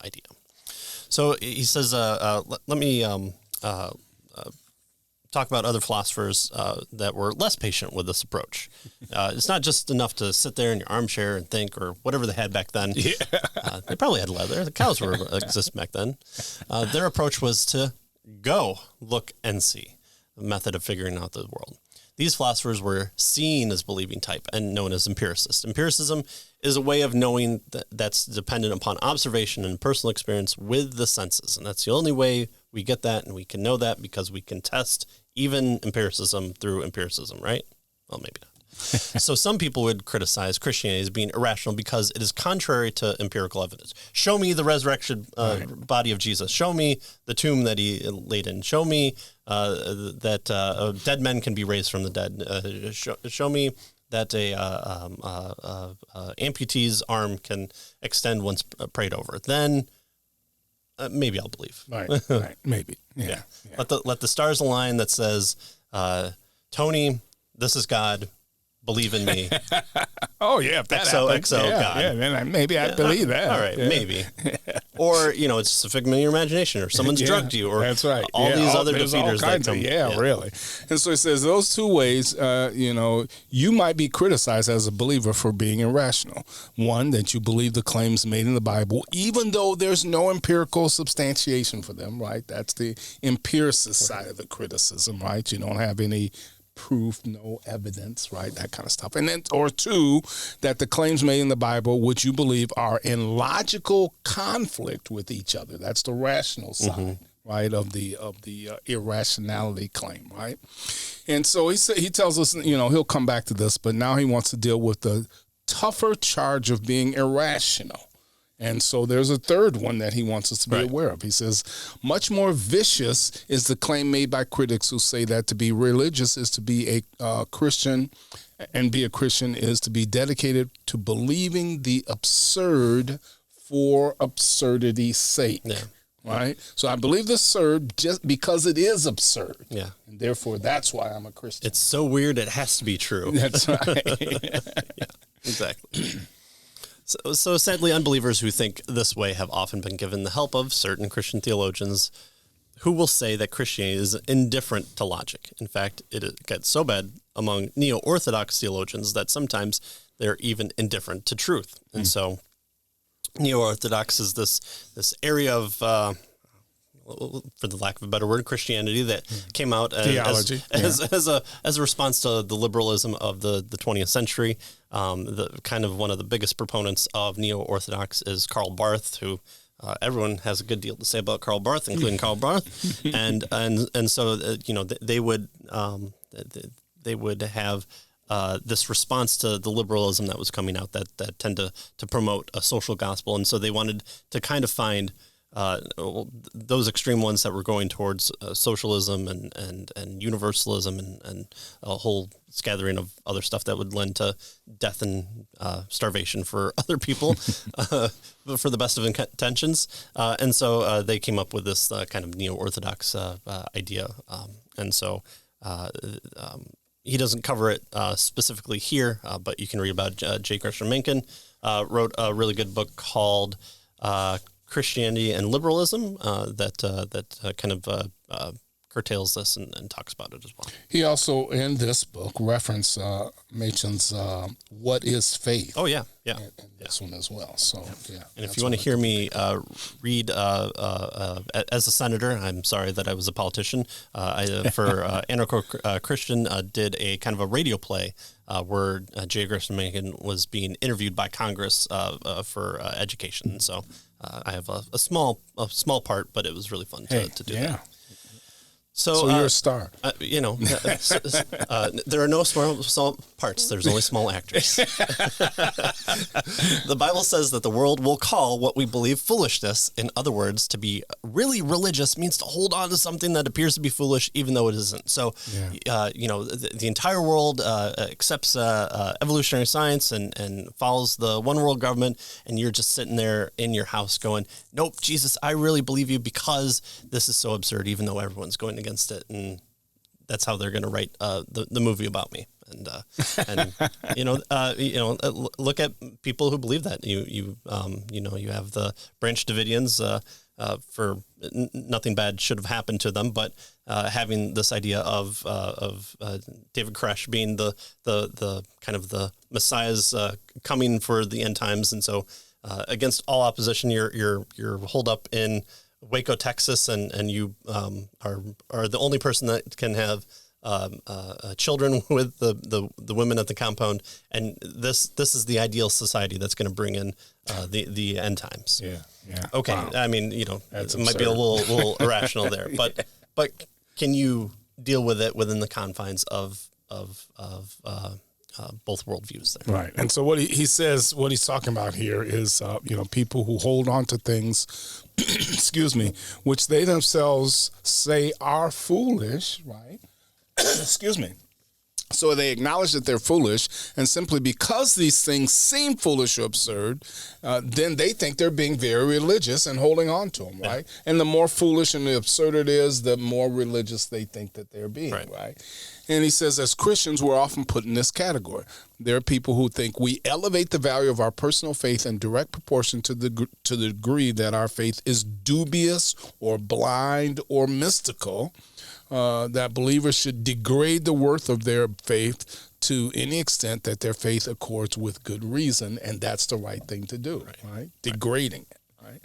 idea. So he says, let me talk about other philosophers that were less patient with this approach. It's not just enough to sit there in your armchair and think, or whatever they had back then. Yeah. They probably had leather. The cows were exist back then. Their approach was to go, look, and see. A method of figuring out the world. These philosophers were seen as believing type and known as empiricists. Empiricism is a way of knowing that's dependent upon observation and personal experience with the senses. And that's the only way we get that, and we can know that because we can test even empiricism through empiricism, right? Well, maybe not. So some people would criticize Christianity as being irrational because it is contrary to empirical evidence. Show me the resurrection body of Jesus. Show me the tomb that he laid in. Show me that dead men can be raised from the dead. Show me that a amputee's arm can extend once prayed over. Then maybe I'll believe. Right. Maybe. Yeah. Let the stars align that says, Tony, this is God. Believe in me. Oh, yeah. If that happens, God. Yeah, then maybe I believe that. All right, maybe. Or, it's just a figment of your imagination, or someone's drugged you, or that's right. all these other defeaters that come. Really. And so he says those two ways, you might be criticized as a believer for being irrational. One, that you believe the claims made in the Bible, even though there's no empirical substantiation for them, right? That's the empiricist side of the criticism, right? You don't have any proof, no evidence, right? That kind of stuff. And then, or two, that the claims made in the Bible, which you believe are in logical conflict with each other. That's the rational side, right, of the irrationality claim, right? And so he tells us, he'll come back to this, but now he wants to deal with the tougher charge of being irrational. And so there's a third one that he wants us to be aware of. He says, much more vicious is the claim made by critics who say that to be religious is to be a Christian, and be a Christian is to be dedicated to believing the absurd for absurdity's sake. Yeah. Right? So I believe the absurd just because it is absurd. Yeah. And therefore, that's why I'm a Christian. It's so weird it has to be true. That's right. Yeah, exactly. So sadly, unbelievers who think this way have often been given the help of certain Christian theologians who will say that Christianity is indifferent to logic. In fact, it gets so bad among Neo-Orthodox theologians that sometimes they're even indifferent to truth. And so Neo-Orthodox is this area of, for the lack of a better word, Christianity that came out as a response to the liberalism of the 20th century. The kind of one of the biggest proponents of Neo-Orthodox is Karl Barth, who everyone has a good deal to say about Karl Barth, including Karl Barth, and so they would have this response to the liberalism that was coming out that tend to promote a social gospel, and so they wanted to kind of find those extreme ones that were going towards socialism and universalism and a whole scattering of other stuff that would lend to death and starvation for other people, for the best of intentions. And so they came up with this kind of Neo-Orthodox idea. And so he doesn't cover it specifically here, but you can read about J. Gresham Mencken wrote a really good book called Christianity and Liberalism that kind of curtails this and talks about it as well. He also, in this book, mentions what is faith. Oh, yeah. In this one as well. So, yeah. And if you want to hear me read as a senator, I'm sorry that I was a politician, for Anarcho-Christian did a kind of a radio play where J. Gresham Mencken was being interviewed by Congress for education. So I have a small part, but it was really fun to do that. So you're a star. There are no small parts. There's only small actors. The Bible says that the world will call what we believe foolishness. In other words, to be really religious means to hold on to something that appears to be foolish, even though it isn't. So, the entire world accepts evolutionary science and follows the one world government, and you're just sitting there in your house going, nope, Jesus, I really believe you because this is so absurd, even though everyone's going against it. And that's how they're going to write the movie about me. and look at people who believe that. You have the Branch Davidians. For nothing bad should have happened to them, but having this idea of David Koresh being the kind of the Messiah's coming for the end times, and so against all opposition, you're holed up in Waco, Texas, and you are the only person that can have children with the women at the compound, and this is the ideal society that's going to bring in the end times. Yeah. Okay. Wow. I mean, That's it might be a little irrational there, but can you deal with it within the confines of both worldviews there? Right. And so what he says, what he's talking about here is, people who hold on to things, excuse me, which they themselves say are foolish, right? Excuse me. So they acknowledge that they're foolish, and simply because these things seem foolish or absurd, then they think they're being very religious and holding on to them, right? Yeah. And the more foolish and the absurd it is, the more religious they think that they're being, right? And he says, as Christians, we're often put in this category. There are people who think we elevate the value of our personal faith in direct proportion to the degree that our faith is dubious or blind or mystical. That believers should degrade the worth of their faith to any extent that their faith accords with good reason, and that's the right thing to do, right? Degrading it, right?